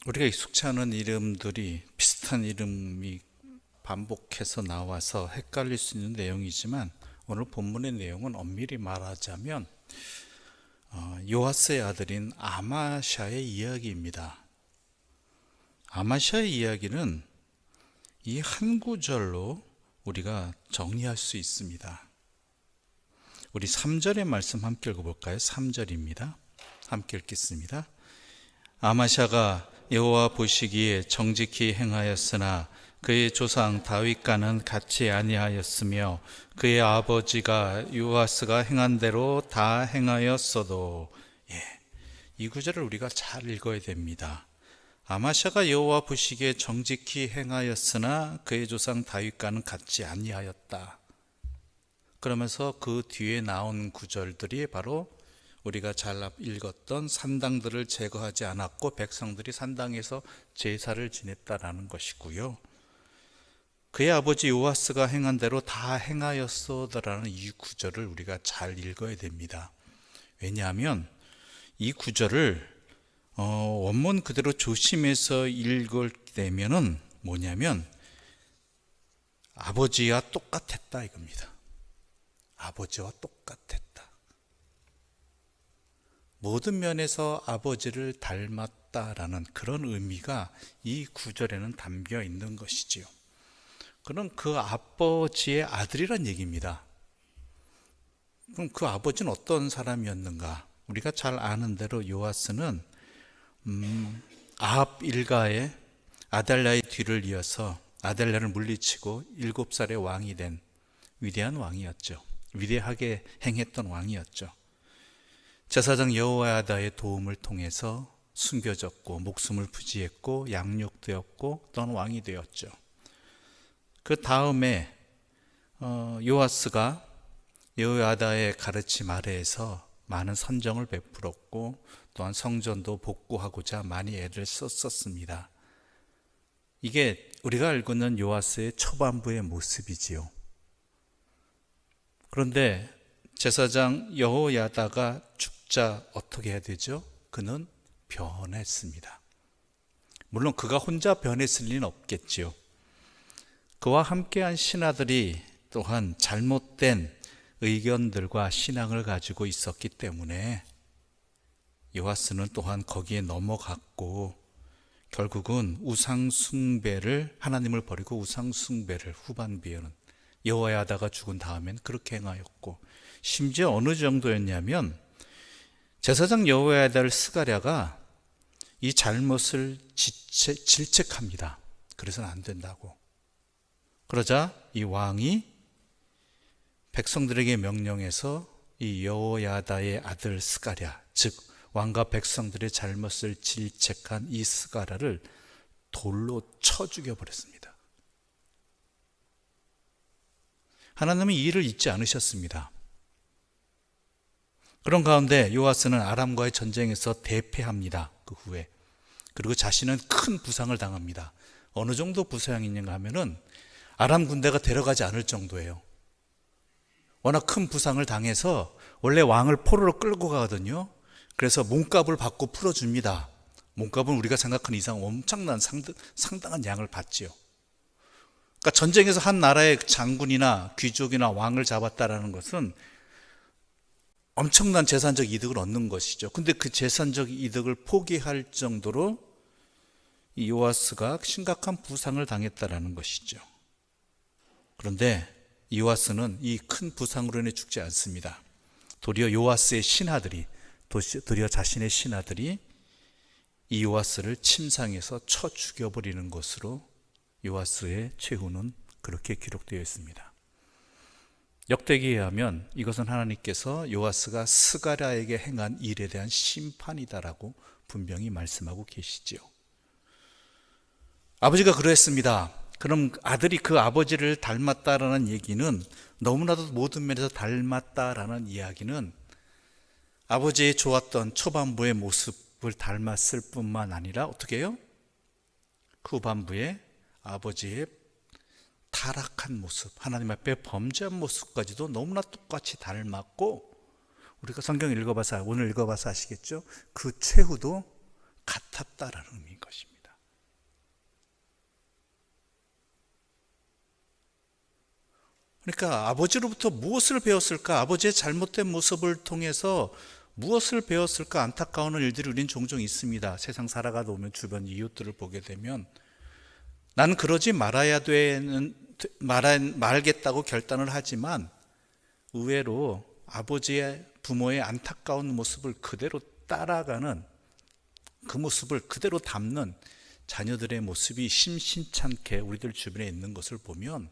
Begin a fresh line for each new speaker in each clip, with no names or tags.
우리가 익숙치 않은 이름들이 비슷한 이름이 반복해서 나와서 헷갈릴 수 있는 내용이지만 오늘 본문의 내용은 엄밀히 말하자면 요아스의 아들인 아마샤의 이야기입니다. 아마샤의 이야기는 이 한 구절로 우리가 정리할 수 있습니다. 우리 3절의 말씀 함께 읽어볼까요? 3절입니다. 함께 읽겠습니다. 아마샤가 여호와 보시기에 정직히 행하였으나 그의 조상 다윗과는 같이 아니하였으며 그의 아버지가 요아스가 행한 대로 다 행하였어도. 이 구절을 우리가 잘 읽어야 됩니다. 아마샤가 여호와 보시기에 정직히 행하였으나 그의 조상 다윗과는 같이 아니하였다. 그러면서 그 뒤에 나온 구절들이 바로 우리가 잘 읽었던 산당들을 제거하지 않았고 백성들이 산당에서 제사를 지냈다라는 것이고요. 그의 아버지 요아스가 행한 대로 다 행하였소더라는 이 구절을 우리가 잘 읽어야 됩니다. 왜냐하면 이 구절을 원문 그대로 조심해서 읽을 때면은 뭐냐면 아버지와 똑같았다 이겁니다. 아버지와 똑같았다. 모든 면에서 아버지를 닮았다라는 그런 의미가 이 구절에는 담겨 있는 것이지요. 그럼 그 아버지의 아들이란 얘기입니다. 그럼 그 아버지는 어떤 사람이었는가? 우리가 잘 아는 대로 요아스는 아합 일가의 아달랴의 뒤를 이어서 아달랴를 물리치고 7살의 왕이 된 위대한 왕이었죠. 위대하게 행했던 왕이었죠. 제사장 여호야다의 도움을 통해서 숨겨졌고 목숨을 부지했고 양육되었고 또는 왕이 되었죠. 그 다음에 요아스가 여호야다의 가르침 아래에서 많은 선정을 베풀었고 또한 성전도 복구하고자 많이 애를 썼습니다. 이게 우리가 알고 있는 요아스의 초반부의 모습이지요. 그런데 제사장 여호야다가 죽자 어떻게 해야 되죠? 그는 변했습니다. 물론 그가 혼자 변했을 리는 없겠지요. 그와 함께한 신하들이 또한 잘못된 의견들과 신앙을 가지고 있었기 때문에 요아스는 또한 거기에 넘어갔고 결국은 우상숭배를 하나님을 버리고 우상숭배를 후반부에는 여호야다가 죽은 다음엔 그렇게 행하였고 심지어 어느 정도였냐면 제사장 여호야다를 스가랴가 이 잘못을 질책합니다. 그래서는 안 된다고. 그러자 이 왕이 백성들에게 명령해서 이 여호야다의 아들 스가랴, 즉 왕과 백성들의 잘못을 질책한 이 스가랴를 돌로 쳐 죽여버렸습니다. 하나님은 이 일을 잊지 않으셨습니다. 그런 가운데 요아스는 아람과의 전쟁에서 대패합니다. 그 후에. 그리고 자신은 큰 부상을 당합니다. 어느 정도 부상이냐 하면은 아람 군대가 데려가지 않을 정도예요. 워낙 큰 부상을 당해서 원래 왕을 포로로 끌고 가거든요. 그래서 몸값을 받고 풀어줍니다. 몸값은 우리가 생각하는 이상 엄청난 상당한 양을 받지요. 그러니까 전쟁에서 한 나라의 장군이나 귀족이나 왕을 잡았다라는 것은 엄청난 재산적 이득을 얻는 것이죠. 근데 그 재산적 이득을 포기할 정도로 이 요아스가 심각한 부상을 당했다라는 것이죠. 그런데 요아스는 이 큰 부상으로 인해 죽지 않습니다. 도리어 요아스의 신하들이, 도리어 자신의 신하들이 이 요아스를 침상에서 쳐 죽여버리는 것으로 요아스의 최후는 그렇게 기록되어 있습니다. 역대기에 의하면 이것은 하나님께서 요아스가 스가랴에게 행한 일에 대한 심판이다라고 분명히 말씀하고 계시지요. 아버지가 그러했습니다. 그럼 아들이 그 아버지를 닮았다라는 얘기는 너무나도 모든 면에서 닮았다라는 이야기는 아버지의 좋았던 초반부의 모습을 닮았을 뿐만 아니라 어떻게 해요? 후반부에 아버지의 타락한 모습, 하나님 앞에 범죄한 모습까지도 너무나 똑같이 닮았고 우리가 성경 읽어봐서 오늘 읽어봐서 아시겠죠? 그 최후도 같았다라는 의미인 것입니다. 그러니까 아버지로부터 무엇을 배웠을까? 아버지의 잘못된 모습을 통해서 무엇을 배웠을까? 안타까운 일들이 우린 종종 있습니다. 세상 살아가다 보면 주변 이웃들을 보게 되면 난 그러지 말겠다고 결단을 하지만 의외로 아버지의 부모의 안타까운 모습을 그대로 따라가는, 그 모습을 그대로 담는 자녀들의 모습이 심심찮게 우리들 주변에 있는 것을 보면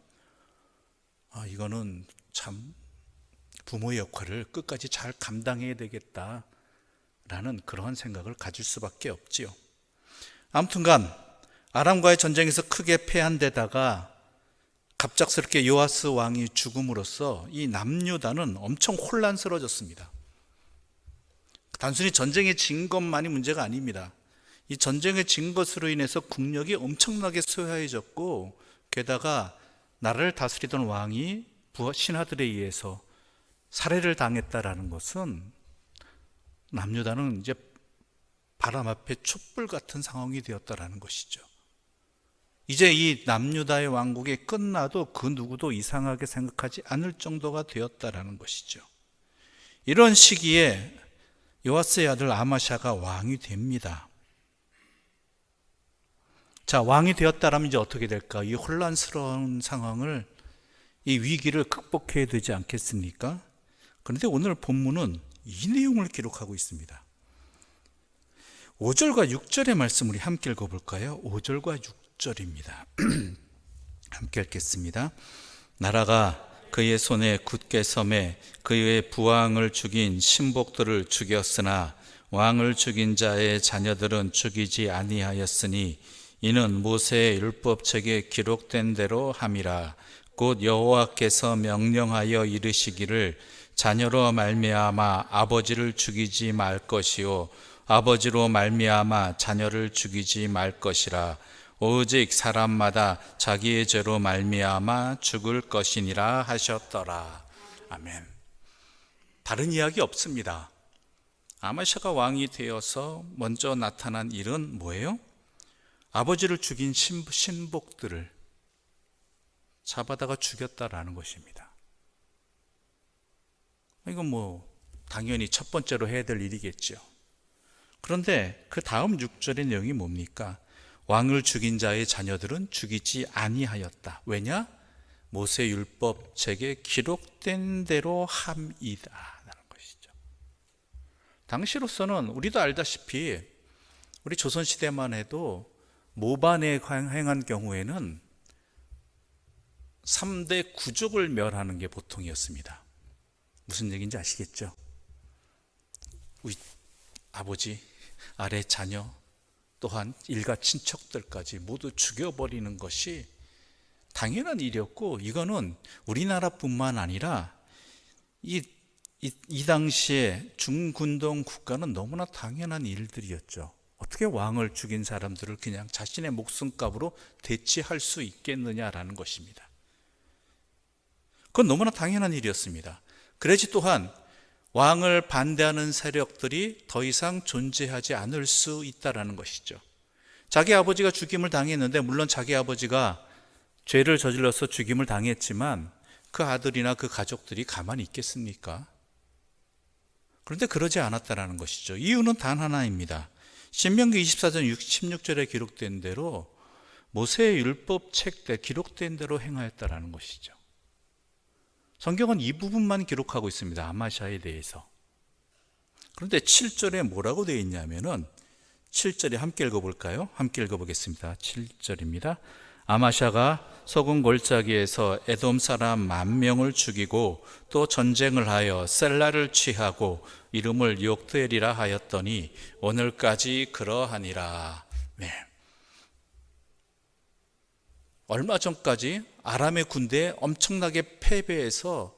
이거는 참 부모의 역할을 끝까지 잘 감당해야 되겠다라는 그러한 생각을 가질 수밖에 없지요. 아무튼간 아람과의 전쟁에서 크게 패한 데다가 갑작스럽게 요아스 왕이 죽음으로써 이 남유다는 엄청 혼란스러워졌습니다. 단순히 전쟁에 진 것만이 문제가 아닙니다. 이 전쟁에 진 것으로 인해서 국력이 엄청나게 소외해졌고, 게다가 나라를 다스리던 왕이 신하들에 의해서 살해를 당했다라는 것은 남유다는 이제 바람 앞에 촛불 같은 상황이 되었다라는 것이죠. 이제 이 남유다의 왕국이 끝나도 그 누구도 이상하게 생각하지 않을 정도가 되었다라는 것이죠. 이런 시기에 요아스의 아들 아마샤가 왕이 됩니다. 자, 왕이 되었다라면 이제 어떻게 될까? 이 혼란스러운 상황을, 이 위기를 극복해야 되지 않겠습니까? 그런데 오늘 본문은 이 내용을 기록하고 있습니다. 5절과 6절의 말씀 우리 함께 읽어볼까요? 5절과 6절입니다. 함께 읽겠습니다. 나라가 그의 손에 굳게 섬에 그의 부왕을 죽인 신복들을 죽였으나 왕을 죽인 자의 자녀들은 죽이지 아니하였으니 이는 모세의 율법책에 기록된 대로 함이라. 곧 여호와께서 명령하여 이르시기를 자녀로 말미암아 아버지를 죽이지 말 것이요 아버지로 말미암아 자녀를 죽이지 말 것이라. 오직 사람마다 자기의 죄로 말미암아 죽을 것이니라 하셨더라. 아멘. 다른 이야기 없습니다. 아마샤가 왕이 되어서 먼저 나타난 일은 뭐예요? 아버지를 죽인 신복들을 잡아다가 죽였다라는 것입니다. 이건 당연히 첫 번째로 해야 될 일이겠죠. 그런데 그 다음 6절의 내용이 뭡니까? 왕을 죽인 자의 자녀들은 죽이지 아니하였다. 왜냐? 모세 율법 책에 기록된 대로 함이다 라는 것이죠. 당시로서는 우리도 알다시피 우리 조선시대만 해도 모반에 행한 경우에는 3대 구족을 멸하는 게 보통이었습니다. 무슨 얘기인지 아시겠죠? 우리 아버지, 아래 자녀, 또한 일가 친척들까지 모두 죽여버리는 것이 당연한 일이었고, 이거는 우리나라뿐만 아니라 이 당시에 중군동 국가는 너무나 당연한 일들이었죠. 어떻게 왕을 죽인 사람들을 그냥 자신의 목숨값으로 대치할 수 있겠느냐라는 것입니다. 그건 너무나 당연한 일이었습니다. 그래지 또한 왕을 반대하는 세력들이 더 이상 존재하지 않을 수 있다라는 것이죠. 자기 아버지가 죽임을 당했는데, 물론 자기 아버지가 죄를 저질러서 죽임을 당했지만 그 아들이나 그 가족들이 가만히 있겠습니까? 그런데 그러지 않았다라는 것이죠. 이유는 단 하나입니다. 신명기 24장 16절에 기록된 대로 모세의 율법 책에 기록된 대로 행하였다라는 것이죠. 성경은 이 부분만 기록하고 있습니다. 아마샤에 대해서. 그런데 7절에 뭐라고 되어 있냐면은 7절에 함께 읽어볼까요? 함께 읽어보겠습니다. 7절입니다. 아마샤가 소금 골짜기에서 에돔 사람 10,000명을 죽이고 또 전쟁을 하여 셀라를 취하고 이름을 욕드엘이라 하였더니 오늘까지 그러하니라. 네. 얼마 전까지 아람의 군대에 엄청나게 패배해서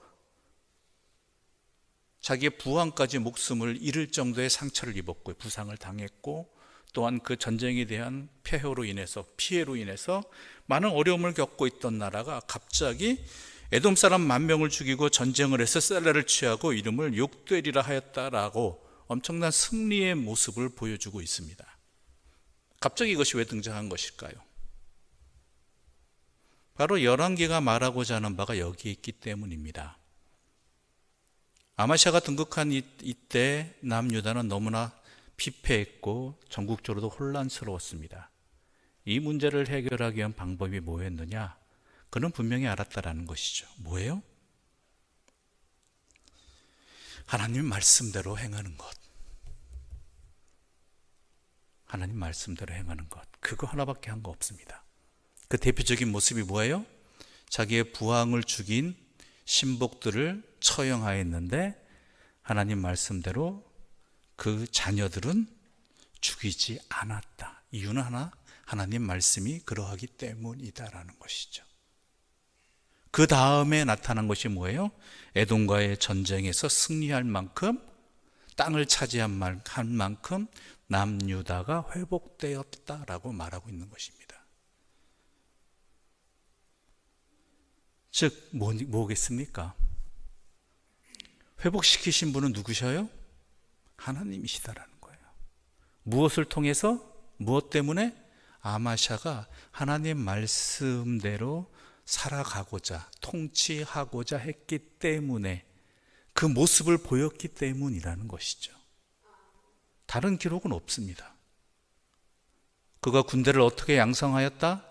자기의 부왕까지 목숨을 잃을 정도의 상처를 입었고 부상을 당했고, 또한 그 전쟁에 대한 폐허로 인해서, 피해로 인해서 많은 어려움을 겪고 있던 나라가 갑자기 에돔 사람 10,000명을 죽이고 전쟁을 해서 셀라를 취하고 이름을 욕되리라 하였다라고 엄청난 승리의 모습을 보여주고 있습니다. 갑자기 이것이 왜 등장한 것일까요? 바로 열왕기가 말하고자 하는 바가 여기에 있기 때문입니다. 아마샤가 등극한 이때 남유다는 너무나 피폐했고 전국적으로도 혼란스러웠습니다. 이 문제를 해결하기 위한 방법이 뭐였느냐? 그는 분명히 알았다라는 것이죠. 뭐예요? 하나님 말씀대로 행하는 것. 하나님 말씀대로 행하는 것. 그거 하나밖에 한 거 없습니다. 그 대표적인 모습이 뭐예요? 자기의 부왕을 죽인 신복들을 처형하였는데 하나님 말씀대로 그 자녀들은 죽이지 않았다. 이유는 하나, 하나님 말씀이 그러하기 때문이다라는 것이죠. 그 다음에 나타난 것이 뭐예요? 에돔과의 전쟁에서 승리할 만큼, 땅을 차지한 만큼 남유다가 회복되었다라고 말하고 있는 것입니다. 즉 뭐겠습니까? 회복시키신 분은 누구셔요? 하나님이시다라는 거예요. 무엇을 통해서? 무엇 때문에? 아마샤가 하나님 말씀대로 살아가고자, 통치하고자 했기 때문에, 그 모습을 보였기 때문이라는 것이죠. 다른 기록은 없습니다. 그가 군대를 어떻게 양성하였다?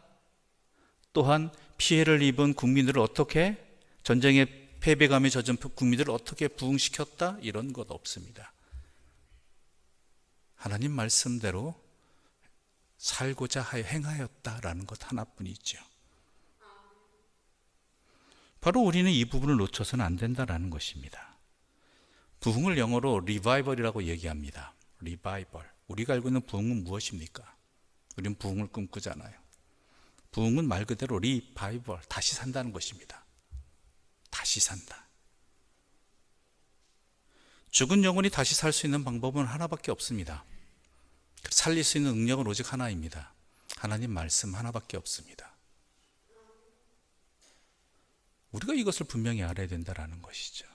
또한 피해를 입은 국민들을 어떻게, 전쟁에 패배감에 젖은 국민들을 어떻게 부흥시켰다? 이런 것 없습니다. 하나님 말씀대로 살고자 하여 행하였다라는 것 하나뿐이죠. 바로 우리는 이 부분을 놓쳐서는 안 된다라는 것입니다. 부흥을 영어로 리바이벌이라고 얘기합니다. 리바이벌. 우리가 알고 있는 부흥은 무엇입니까? 우리는 부흥을 꿈꾸잖아요. 부흥은 말 그대로 리바이벌, 다시 산다는 것입니다. 다시 산다. 죽은 영혼이 다시 살 수 있는 방법은 하나밖에 없습니다. 살릴 수 있는 능력은 오직 하나입니다. 하나님 말씀 하나밖에 없습니다. 우리가 이것을 분명히 알아야 된다는 것이죠.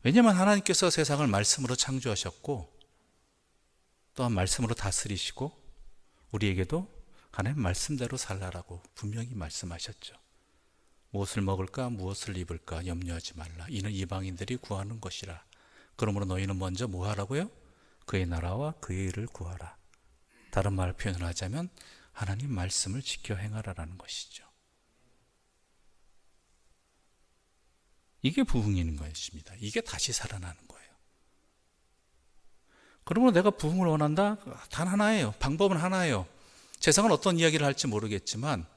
왜냐하면 하나님께서 세상을 말씀으로 창조하셨고 또한 말씀으로 다스리시고 우리에게도 하나님 말씀대로 살라라고 분명히 말씀하셨죠. 무엇을 먹을까 무엇을 입을까 염려하지 말라. 이는 이방인들이 구하는 것이라. 그러므로 너희는 먼저 뭐 하라고요? 그의 나라와 그의 일을 구하라. 다른 말을 표현을 하자면 하나님 말씀을 지켜 행하라라는 것이죠. 이게 부흥인 것입니다. 이게 다시 살아나는 거예요. 그러면 내가 부흥을 원한다? 단 하나예요. 방법은 하나예요. 세상은 어떤 이야기를 할지 모르겠지만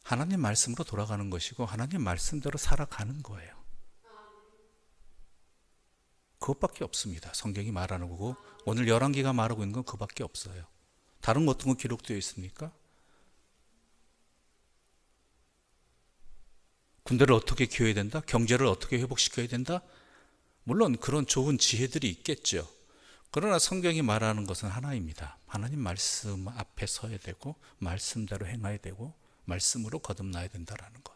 하나님 말씀으로 돌아가는 것이고 하나님 말씀대로 살아가는 거예요. 그것밖에 없습니다. 성경이 말하는 거고 오늘 열왕기가 말하고 있는 건 그것밖에 없어요. 다른 어떤 거 기록되어 있습니까? 군대를 어떻게 키워야 된다? 경제를 어떻게 회복시켜야 된다? 물론 그런 좋은 지혜들이 있겠죠. 그러나 성경이 말하는 것은 하나입니다. 하나님 말씀 앞에 서야 되고 말씀대로 행해야 되고 말씀으로 거듭나야 된다는 것.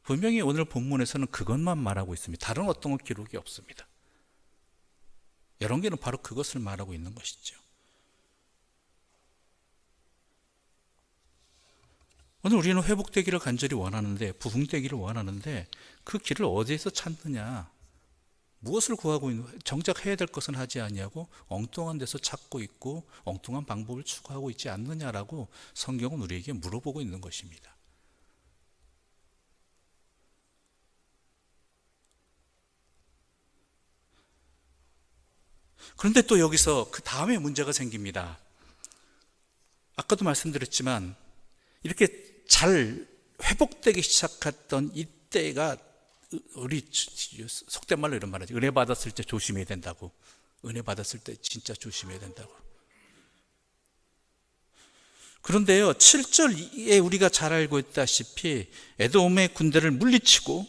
분명히 오늘 본문에서는 그것만 말하고 있습니다. 다른 어떤 것 기록이 없습니다. 열왕기는 바로 그것을 말하고 있는 것이죠. 오늘 우리는 회복되기를 간절히 원하는데, 부흥되기를 원하는데 그 길을 어디에서 찾느냐? 무엇을 구하고 있는, 정작 해야 될 것은 하지 아니하고 엉뚱한 데서 찾고 있고 엉뚱한 방법을 추구하고 있지 않느냐라고 성경은 우리에게 물어보고 있는 것입니다. 그런데 또 여기서 그 다음에 문제가 생깁니다. 아까도 말씀드렸지만 이렇게 잘 회복되기 시작했던 이때가 우리 속된 말로 이런 말하지. 은혜 받았을 때 조심해야 된다고. 은혜 받았을 때 진짜 조심해야 된다고. 그런데요, 7절에 우리가 잘 알고 있다시피 에돔의 군대를 물리치고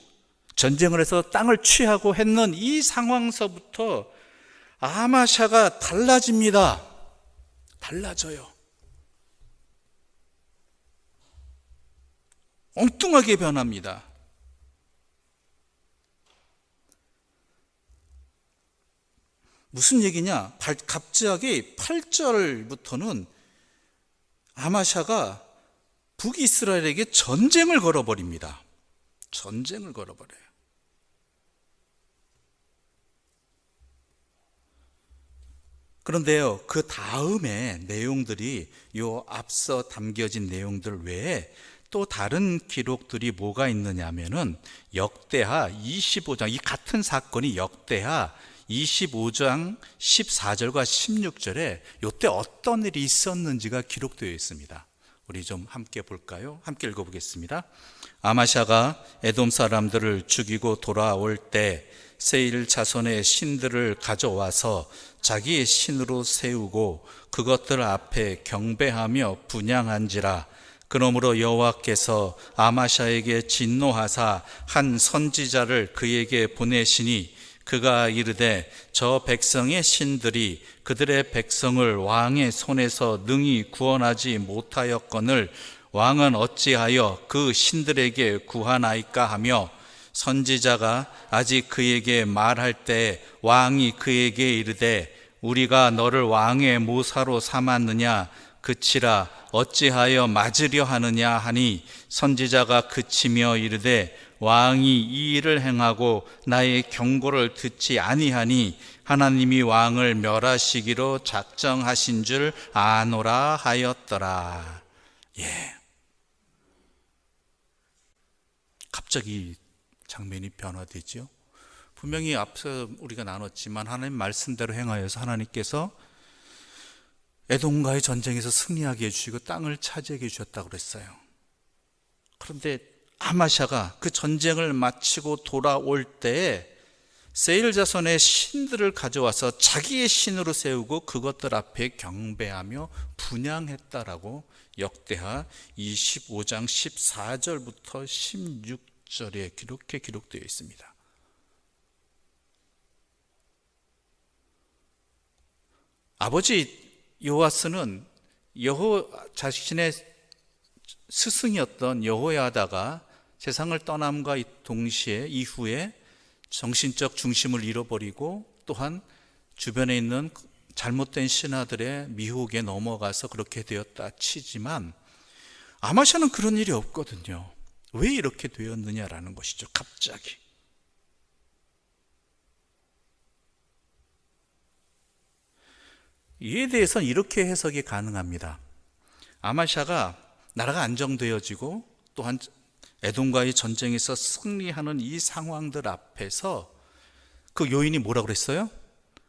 전쟁을 해서 땅을 취하고 했는 이 상황서부터 아마샤가 달라집니다. 달라져요. 엉뚱하게 변합니다. 무슨 얘기냐? 갑자기 8절부터는 아마샤가 북이스라엘에게 전쟁을 걸어버립니다. 전쟁을 걸어버려요. 그런데요, 그 다음에 내용들이 요 앞서 담겨진 내용들 외에 또 다른 기록들이 뭐가 있느냐 하면은 역대하 25장, 이 같은 사건이 역대하 25장 14절과 16절에 요때 어떤 일이 있었는지가 기록되어 있습니다. 우리 좀 함께 볼까요? 함께 읽어보겠습니다. 아마샤가 에돔 사람들을 죽이고 돌아올 때 세일 자손의 신들을 가져와서 자기의 신으로 세우고 그것들 앞에 경배하며 분향한지라. 그러므로 여호와께서 아마샤에게 진노하사 한 선지자를 그에게 보내시니 그가 이르되 저 백성의 신들이 그들의 백성을 왕의 손에서 능히 구원하지 못하였거늘 왕은 어찌하여 그 신들에게 구하나이까 하며, 선지자가 아직 그에게 말할 때 왕이 그에게 이르되 우리가 너를 왕의 모사로 삼았느냐 그치라 어찌하여 맞으려 하느냐 하니, 선지자가 그치며 이르되 왕이 이 일을 행하고 나의 경고를 듣지 아니하니 하나님이 왕을 멸하시기로 작정하신 줄 아노라 하였더라. 갑자기 장면이 변화되죠. 분명히 앞서 우리가 나눴지만 하나님 말씀대로 행하여서 하나님께서 에돔과의 전쟁에서 승리하게 해주시고 땅을 차지하게 해주셨다고 그랬어요. 그런데 아마샤가 그 전쟁을 마치고 돌아올 때에 세일 자손의 신들을 가져와서 자기의 신으로 세우고 그것들 앞에 경배하며 분향했다라고 역대하 25장 14절부터 16절에 이렇게 기록되어 있습니다. 아버지 요아스는 자신의 스승이었던 여호야다가 세상을 떠남과 동시에 이후에 정신적 중심을 잃어버리고 또한 주변에 있는 잘못된 신하들의 미혹에 넘어가서 그렇게 되었다 치지만, 아마샤는 그런 일이 없거든요. 왜 이렇게 되었느냐라는 것이죠. 갑자기. 이에 대해서는 이렇게 해석이 가능합니다. 아마샤가 나라가 안정되어지고 또한 에돔과의 전쟁에서 승리하는 이 상황들 앞에서 그 요인이 뭐라고 그랬어요?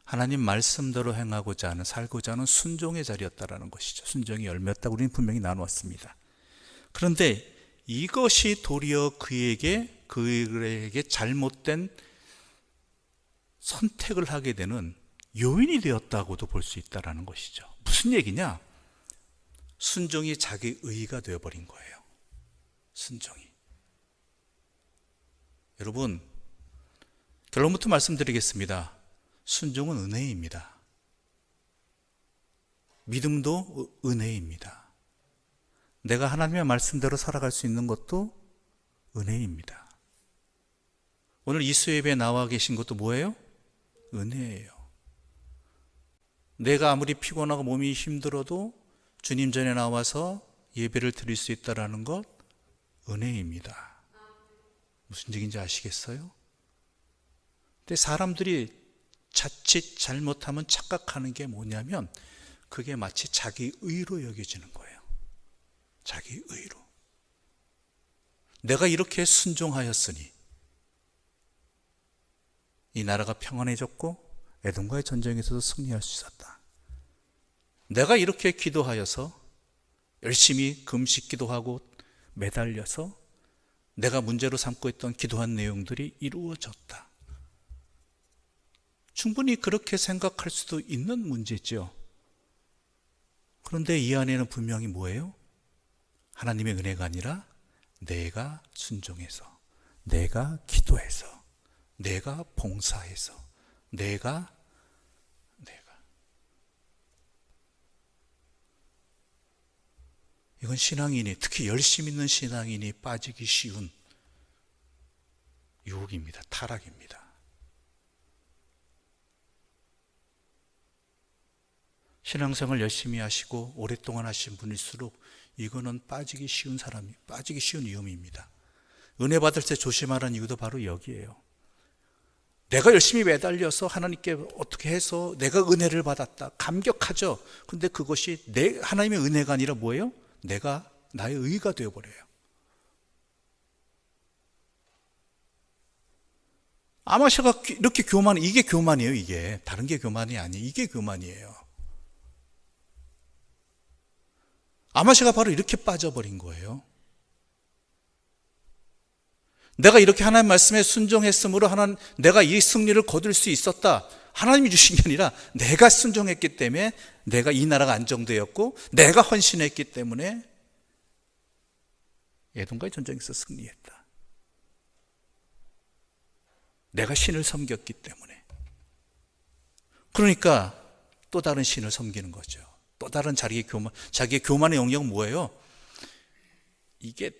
하나님 말씀대로 행하고자 하는, 살고자 하는 순종의 자리였다라는 것이죠. 순종의 열매였다고 우리는 분명히 나누었습니다. 그런데 이것이 도리어 그에게 잘못된 선택을 하게 되는 요인이 되었다고도 볼 수 있다는 것이죠. 무슨 얘기냐? 순종이 자기 의가 되어버린 거예요. 순종이. 여러분, 결론부터 말씀드리겠습니다. 순종은 은혜입니다. 믿음도 은혜입니다. 내가 하나님의 말씀대로 살아갈 수 있는 것도 은혜입니다. 오늘 이 수요예배에 나와 계신 것도 뭐예요? 은혜예요. 내가 아무리 피곤하고 몸이 힘들어도 주님 전에 나와서 예배를 드릴 수 있다는 것, 은혜입니다. 무슨 얘기인지 아시겠어요? 근데 사람들이 자칫 잘못하면 착각하는 게 뭐냐면 그게 마치 자기 의로 여겨지는 거예요. 자기 의로. 내가 이렇게 순종하였으니 이 나라가 평안해졌고 에돔과의 전쟁에서도 승리할 수 있었다. 내가 이렇게 기도하여서 열심히 금식 기도하고 매달려서 내가 문제로 삼고 있던 기도한 내용들이 이루어졌다. 충분히 그렇게 생각할 수도 있는 문제죠. 그런데 이 안에는 분명히 뭐예요? 하나님의 은혜가 아니라 내가 순종해서, 내가 기도해서, 내가 봉사해서, 내가 이건 신앙인이, 특히 열심 있는 신앙인이 빠지기 쉬운 유혹입니다. 타락입니다. 신앙생활 열심히 하시고 오랫동안 하신 분일수록 이거는 빠지기 쉬운 위험입니다. 은혜 받을 때 조심하라는 이유도 바로 여기에요. 내가 열심히 매달려서 하나님께 어떻게 해서 내가 은혜를 받았다. 감격하죠. 근데 그것이 하나님의 은혜가 아니라 뭐예요? 나의 의가 되어버려요. 아마샤가 이렇게 이게 교만이에요, 이게. 다른 게 교만이 아니에요. 이게 교만이에요. 아마샤가 바로 이렇게 빠져버린 거예요. 내가 이렇게 하나님 말씀에 순종했으므로 내가 이 승리를 거둘 수 있었다. 하나님이 주신 게 아니라 내가 순종했기 때문에 내가 이 나라가 안정되었고 내가 헌신했기 때문에 에돔과의 전쟁에서 승리했다. 내가 신을 섬겼기 때문에. 그러니까 또 다른 신을 섬기는 거죠. 또 다른 자기의 교만의 영역은 뭐예요? 이게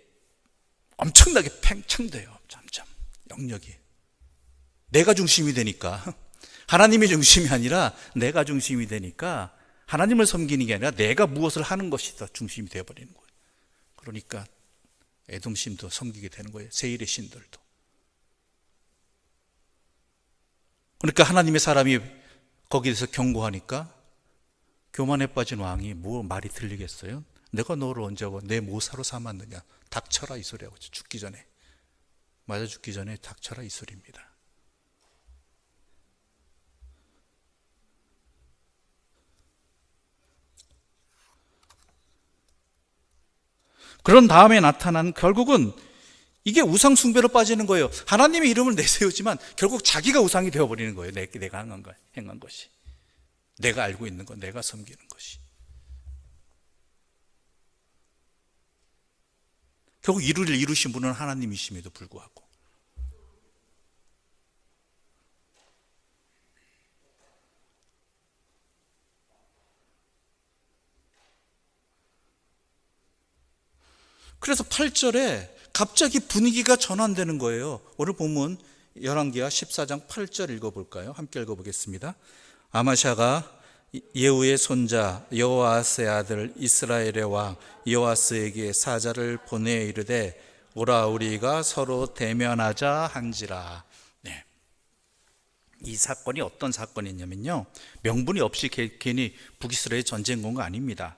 엄청나게 팽창돼요. 점점 영역이. 내가 중심이 되니까, 하나님이 중심이 아니라 내가 중심이 되니까 하나님을 섬기는 게 아니라 내가 무엇을 하는 것이 더 중심이 되어버리는 거예요. 그러니까 에돔 신도 섬기게 되는 거예요. 세일의 신들도. 그러니까 하나님의 사람이 거기에서 경고하니까 교만에 빠진 왕이 뭐 말이 들리겠어요? 내가 너를 언제 내 모사로 삼았느냐? 닥쳐라, 이 소리하고 죽기 전에, 맞아 죽기 전에 닥쳐라, 이 소리입니다. 그런 다음에 나타난 결국은 이게 우상 숭배로 빠지는 거예요. 하나님의 이름을 내세우지만 결국 자기가 우상이 되어버리는 거예요. 내가 행한 것이, 내가 알고 있는 것, 내가 섬기는 것이. 결국 이루신 분은 하나님이심에도 불구하고. 그래서 8절에 갑자기 분위기가 전환되는 거예요. 오늘 본문 열왕기하 14장 8절 읽어볼까요? 함께 읽어보겠습니다. 아마샤가 예후의 손자 여호아스의 아들 이스라엘의 왕 여호아스에게 사자를 보내 이르되 오라 우리가 서로 대면하자 한지라. 네. 이 사건이 어떤 사건이냐면요, 명분이 없이 괜히 북이스라엘 전쟁 건 거 아닙니다.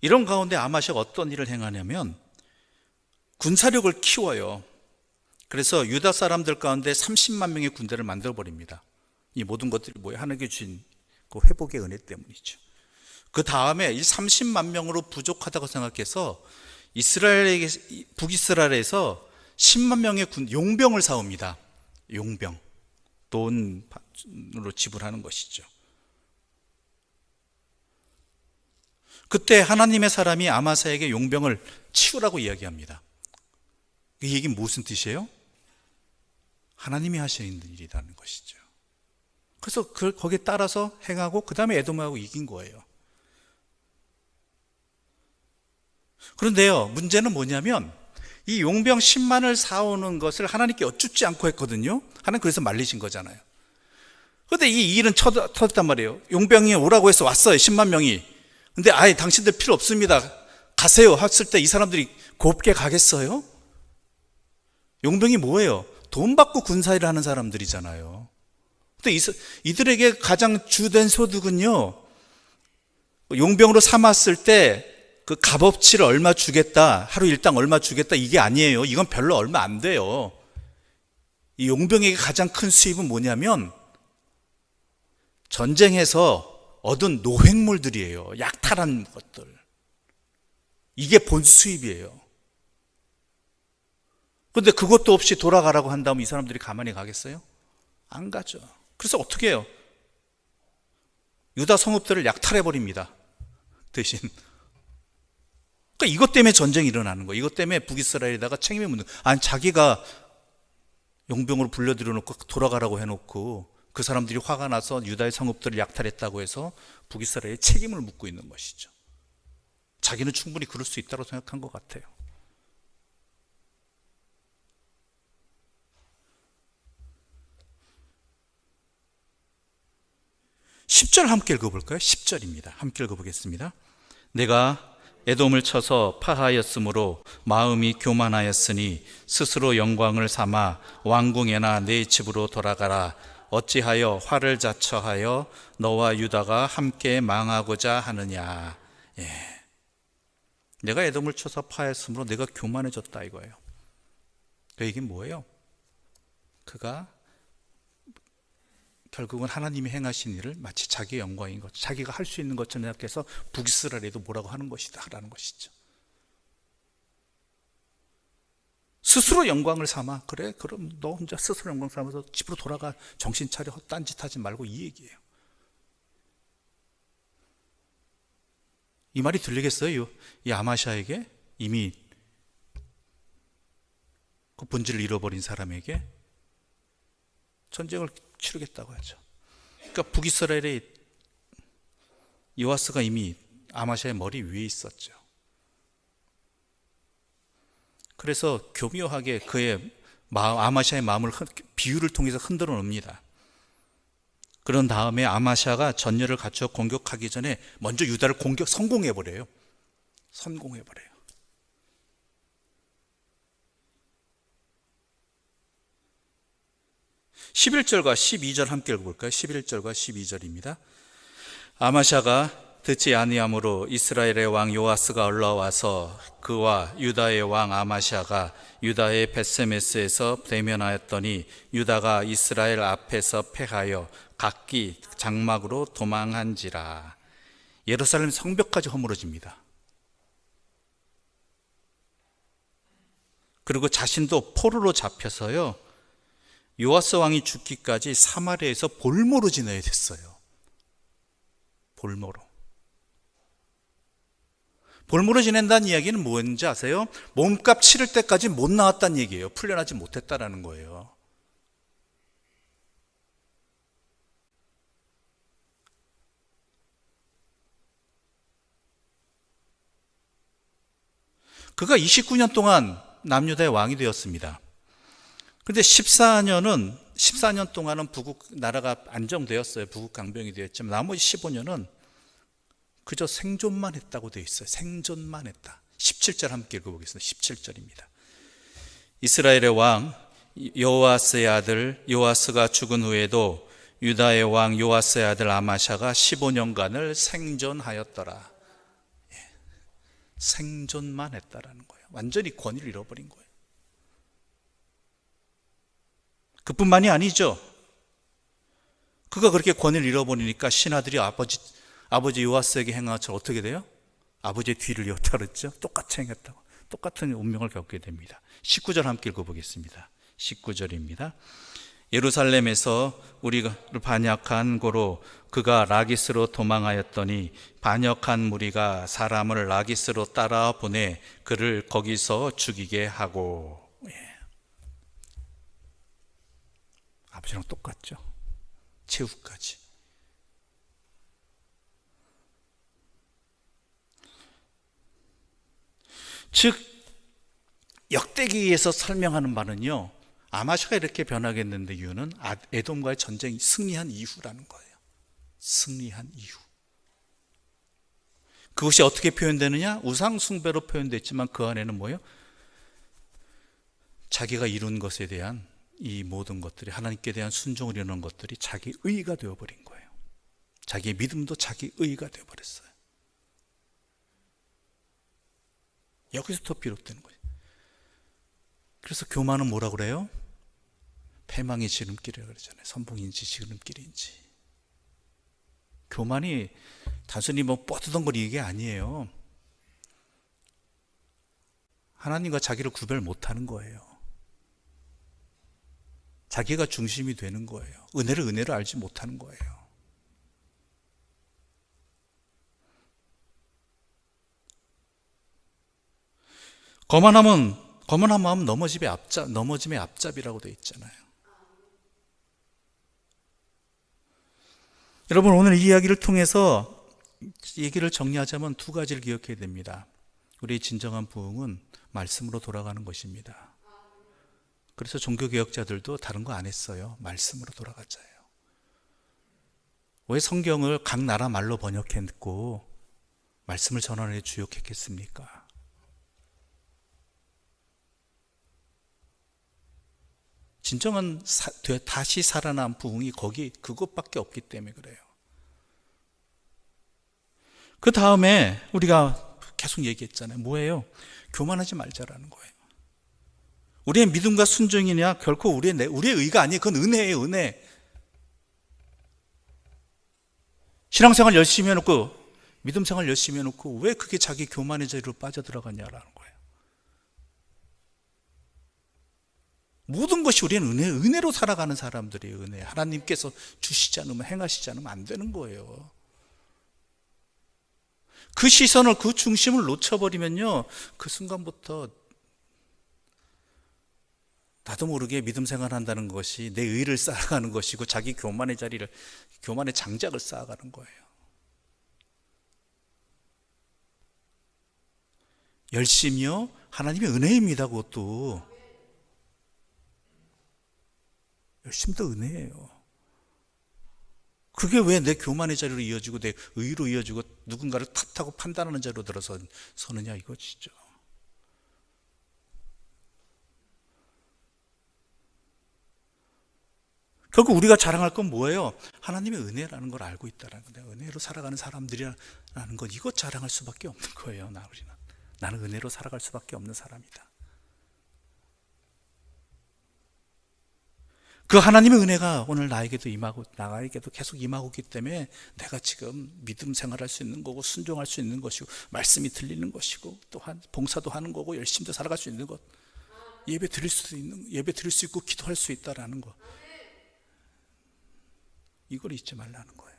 이런 가운데 아마샤가 어떤 일을 행하냐면 군사력을 키워요. 그래서 유다 사람들 가운데 30만 명의 군대를 만들어 버립니다. 이 모든 것들이 뭐예요? 하나님께 주신 그 회복의 은혜 때문이죠. 그 다음에 이 30만 명으로 부족하다고 생각해서 북이스라엘에서 10만 명의 용병을 사옵니다. 용병, 돈으로 지불하는 것이죠. 그때 하나님의 사람이 아마사에게 용병을 치우라고 이야기합니다. 이 얘기는 무슨 뜻이에요? 하나님이 하시는 일이라는 것이죠. 그래서 거기에 따라서 행하고 그 다음에 에돔하고 이긴 거예요. 그런데요, 문제는 뭐냐면 이 용병 10만을 사오는 것을 하나님께 여쭙지 않고 했거든요. 하나님 그래서 말리신 거잖아요. 그런데 이 일은 터졌단 말이에요. 용병이 오라고 해서 왔어요, 10만 명이. 근데 아예 당신들 필요 없습니다, 가세요 했을 때 이 사람들이 곱게 가겠어요? 용병이 뭐예요? 돈 받고 군사일을 하는 사람들이잖아요. 근데 이들에게 가장 주된 소득은요, 용병으로 삼았을 때 그 값어치를 얼마 주겠다, 하루 일당 얼마 주겠다, 이게 아니에요. 이건 별로 얼마 안 돼요. 이 용병에게 가장 큰 수입은 뭐냐면 전쟁에서 얻은 노획물들이에요. 약탈한 것들. 이게 본 수입이에요. 그런데 그것도 없이 돌아가라고 한다면 이 사람들이 가만히 가겠어요? 안 가죠. 그래서 어떻게 해요? 유다 성읍들을 약탈해버립니다, 대신. 그러니까 이것 때문에 전쟁이 일어나는 거예요. 이것 때문에 북이스라엘에다가 책임을 묻는 거예요. 아니, 자기가 용병으로 불러들여 놓고 돌아가라고 해놓고 그 사람들이 화가 나서 유다의 성읍들을 약탈했다고 해서 북이스라엘에 책임을 묻고 있는 것이죠. 자기는 충분히 그럴 수 있다고 생각한 것 같아요. 10절 함께 읽어볼까요? 10절입니다. 함께 읽어보겠습니다. 내가 에돔을 쳐서 파하였으므로 마음이 교만하였으니 스스로 영광을 삼아 왕궁에나 내 집으로 돌아가라. 어찌하여 화를 자처하여 너와 유다가 함께 망하고자 하느냐. 내가 에돔을 쳐서 파하였으므로 내가 교만해졌다 이거예요. 그 얘기는 뭐예요? 그가 결국은 하나님이 행하신 일을 마치 자기의 영광인 것, 자기가 할 수 있는 것처럼 생각해서 북이스라엘에도 뭐라고 하는 것이다 라는 것이죠. 스스로 영광을 삼아. 그래, 그럼 너 혼자 스스로 영광 삼아서 집으로 돌아가. 정신 차려. 딴짓하지 말고, 이 얘기예요. 이 말이 들리겠어요? 이 아마샤에게? 이미 그 본질을 잃어버린 사람에게 전쟁을 치르겠다고 하죠. 그러니까 북이스라엘의 요아스가 이미 아마샤의 머리 위에 있었죠. 그래서 교묘하게 그의 아마샤의 마음을 비유를 통해서 흔들어 놉니다. 그런 다음에 아마샤가 전열을 갖춰 공격하기 전에 먼저 유다를 성공해버려요. 성공해버려요. 11절과 12절 함께 읽어볼까요? 11절과 12절입니다. 아마샤가 듣지 아니하므로 이스라엘의 왕 요아스가 올라와서 그와 유다의 왕 아마샤가 유다의 벳세메스에서 대면하였더니 유다가 이스라엘 앞에서 패하여 각기 장막으로 도망한지라. 예루살렘 성벽까지 허물어집니다. 그리고 자신도 포로로 잡혀서요, 요아스 왕이 죽기까지 사마리아에서 볼모로 지내야 됐어요. 볼모로 지낸다는 이야기는 뭔지 아세요? 몸값 치를 때까지 못 나왔다는 얘기예요. 풀려나지 못했다라는 거예요. 그가 29년 동안 남유다의 왕이 되었습니다. 그런데 14년 동안은 부국 나라가 안정되었어요. 부국 강병이 되었지만 나머지 15년은 그저 생존만 했다고 되어 있어요. 생존만 했다. 17절 함께 읽어보겠습니다. 17절입니다. 이스라엘의 왕 여호아스의 아들 요아스가 죽은 후에도 유다의 왕 요아스의 아들 아마샤가 15년간을 생존하였더라. 생존만 했다라는 거예요. 완전히 권위를 잃어버린 거예요. 그뿐만이 아니죠. 그가 그렇게 권위를 잃어버리니까 신하들이 아버지 요아스에게 행한 것처럼 어떻게 돼요? 아버지의 뒤를 이었다 그랬죠. 똑같이 행했다고. 똑같은 운명을 겪게 됩니다. 19절 함께 읽어보겠습니다. 19절입니다. 예루살렘에서 우리를 반역한 고로 그가 라기스로 도망하였더니 반역한 무리가 사람을 라기스로 따라 보내 그를 거기서 죽이게 하고. 아버지랑 똑같죠. 최후까지. 즉 역대기에서 설명하는 바는요, 아마샤가 이렇게 변하겠는데 이유는 에돔과의 전쟁이 승리한 이후라는 거예요. 승리한 이후. 그것이 어떻게 표현되느냐? 우상 숭배로 표현됐지만 그 안에는 뭐예요? 자기가 이룬 것에 대한 이 모든 것들이, 하나님께 대한 순종을 이루는 것들이 자기 의가 되어버린 거예요. 자기의 믿음도 자기 의가 되어버렸어요. 여기서부터 비롯되는 거예요. 그래서 교만은 뭐라고 그래요? 패망의 지름길이라고 그러잖아요. 선봉인지 지름길인지. 교만이 단순히 뻗어덩거리는 게 아니에요. 하나님과 자기를 구별 못하는 거예요. 자기가 중심이 되는 거예요. 은혜를 알지 못하는 거예요. 거만한 마음 넘어짐의 앞잡이라고 되어 있잖아요. 여러분, 오늘 이 이야기를 통해서 얘기를 정리하자면 두 가지를 기억해야 됩니다. 우리의 진정한 부흥은 말씀으로 돌아가는 것입니다. 그래서 종교개혁자들도 다른 거 안 했어요. 말씀으로 돌아가자예요. 왜 성경을 각 나라 말로 번역했고 말씀을 전하는 주역했겠습니까? 진정한 다시 살아난 부흥이 그것밖에 없기 때문에 그래요. 그 다음에 우리가 계속 얘기했잖아요. 뭐예요? 교만하지 말자라는 거예요. 우리의 믿음과 순종이냐 결코 우리의 의가 아니에요. 그건 은혜예요, 은혜. 신앙생활 열심히 해놓고 믿음생활 열심히 해놓고 왜 그게 자기 교만의 자리로 빠져들어가냐라는 거예요. 모든 것이 우리는 은혜로 살아가는 사람들이에요. 은혜. 하나님께서 주시지 않으면 행하시지 않으면 안 되는 거예요. 그 시선을 그 중심을 놓쳐버리면요 그 순간부터 나도 모르게 믿음 생활한다는 것이 내 의를 쌓아가는 것이고 자기 교만의 장작을 쌓아가는 거예요. 열심히요 하나님의 은혜입니다. 그것도 열심도 은혜예요. 그게 왜 내 교만의 자리로 이어지고 내 의로 이어지고 누군가를 탓하고 판단하는 자리로 서느냐 이것이죠. 결국 우리가 자랑할 건 뭐예요? 하나님의 은혜라는 걸 알고 있다라는 거예요. 은혜로 살아가는 사람들이라는 것 이것 자랑할 수밖에 없는 거예요. 나는 은혜로 살아갈 수밖에 없는 사람이다. 그 하나님의 은혜가 오늘 나에게도 계속 임하고 있기 때문에 내가 지금 믿음 생활할 수 있는 거고 순종할 수 있는 것이고 말씀이 들리는 것이고 또한 봉사도 하는 거고 열심히도 살아갈 수 있는 것, 예배 드릴 수 있고 기도할 수 있다라는 것, 이걸 잊지 말라는 거예요.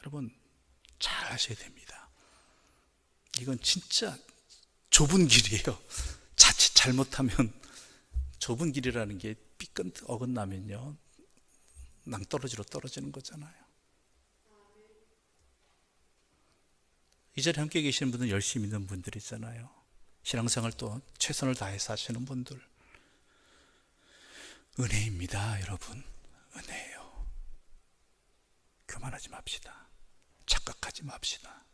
여러분 잘 하셔야 됩니다. 이건 진짜 좁은 길이에요. 자칫 잘못하면 좁은 길이라는 게 삐끗 어긋나면요 낭떠러지로 떨어지는 거잖아요. 이 자리에 함께 계시는 분들 열심히 있는 분들 있잖아요. 신앙생활 또 최선을 다해서 하시는 분들 은혜입니다. 여러분 은혜예요. 교만하지 맙시다. 착각하지 맙시다.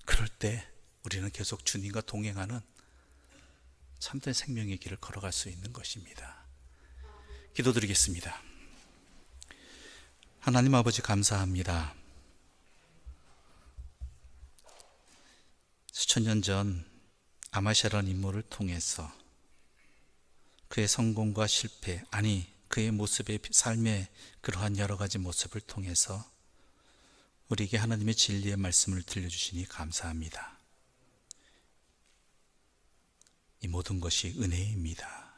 그럴 때 우리는 계속 주님과 동행하는 참된 생명의 길을 걸어갈 수 있는 것입니다. 기도드리겠습니다. 하나님 아버지 감사합니다. 수천 년 전 아마시아라는 인물을 통해서 그의 성공과 실패, 그의 모습의 삶의 그러한 여러 가지 모습을 통해서 우리에게 하나님의 진리의 말씀을 들려주시니 감사합니다. 이 모든 것이 은혜입니다.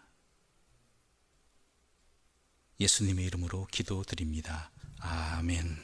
예수님의 이름으로 기도드립니다. 아멘.